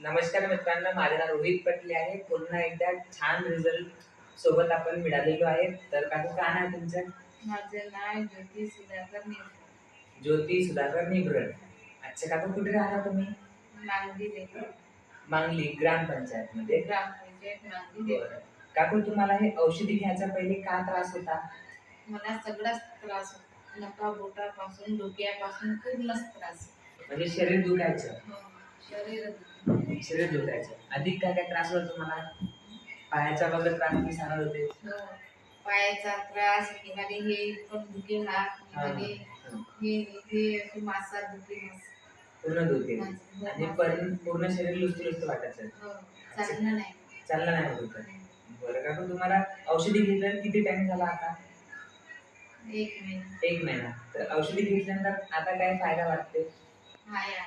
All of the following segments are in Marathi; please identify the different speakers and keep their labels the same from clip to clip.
Speaker 1: नमस्कार मित्रांनो, माझे नाव रोहित पटले आहे. पुन्हा एकदा छान रिझल्ट सोबत आपण मिळालेलो आहे. तर काकू काय नाव तुमचं?
Speaker 2: माझं नाव ज्योती सुधाकर निवडे.
Speaker 1: ज्योती सुधाकर निब्रळ. अच्छा काकू, कुठे राहता तुम्ही?
Speaker 2: मांगली लेकर
Speaker 1: मांगली ग्रामपंचायत मध्ये.
Speaker 2: ग्रामपंचायत मांगली
Speaker 1: बरं.
Speaker 2: लेकर.
Speaker 1: काकू, तुम्हाला हे औषधी घ्यायचा पहिले का त्रास होता?
Speaker 2: मला सगळाच त्रास होता. नका बोटापासून डोक्यापासून पूर्णच त्रास.
Speaker 1: म्हणजे शरीर दुखायचं.
Speaker 2: हो, शरीर
Speaker 1: शरीर दुखायचं. अधिक काय काय त्रास होता तुम्हाला? पायाचा वगैरे त्रास मी सांगत होते.
Speaker 2: हो, पायाचा त्रास निघाले, हे पण दुखे, हात निघाले, हे असे मासा दुखे,
Speaker 1: पूर्ण दुखे आणि पूर्ण शरीर लुसलुस्त वाटायचं.
Speaker 2: हो, चालणं नाही.
Speaker 1: चालणं नाही होत होतं. बरं काकू, तुम्हाला औषधी घेतल्यावर किती टाइम झाला आता?
Speaker 2: 1 महिना.
Speaker 1: 1 महिना. तर औषधी घेतल्यानंतर आता काय फायदा वाटते?
Speaker 2: हाय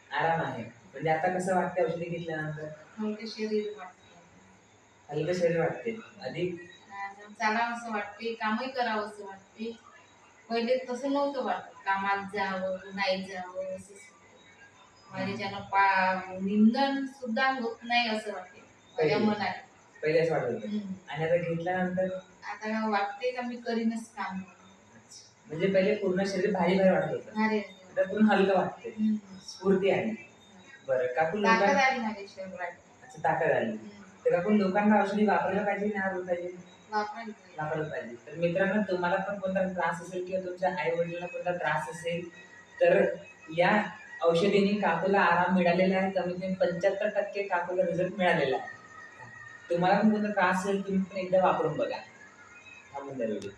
Speaker 1: आराम आहे. म्हणजे आता कसं वाटतं औषधी घेतल्यानंतर?
Speaker 2: हलकं शरीर वाटते.
Speaker 1: हलकं शरीर वाटते. अधिक
Speaker 2: चालावं असं वाटते, कामही करावं असं वाटते. पहिले तसं नव्हतं वाटत, कामाला जावं नाही जावं असं. माझ्याच्यानं निंदन सुद्धा होत नाही असं वाटते माझ्या मनात.
Speaker 1: पहिले असं वाटत होतं. आणि आता घेतल्यानंतर
Speaker 2: आता वाटते का मी करीनच काम.
Speaker 1: म्हणजे पहिले पूर्ण शरीर भारी भारी वाटत होतं. आता पूर्ण हलकं वाटते. स्फूर्ती आली. बरं काकू,
Speaker 2: ताकद आली माझ्या शरीरात.
Speaker 1: अच्छा, ताकद आली. तर काकू, लोकांना औषधी वापरायला पाहिजे ना पाहिजे?
Speaker 2: वापरायला
Speaker 1: पाहिजे. तर मित्रांनो, तुम्हाला पण कोणता त्रास असेल किंवा तुमच्या आई वडिलांना कोणता त्रास असेल तर या औषधीने काकूला आराम मिळालेला आहे. कमीत कमी 75% काकूला रिझल्ट मिळालेला आहे. तुम्हाला पण कोणता त्रास असेल तुम्ही पण एकदा वापरून बघा. हा व्हिडिओ.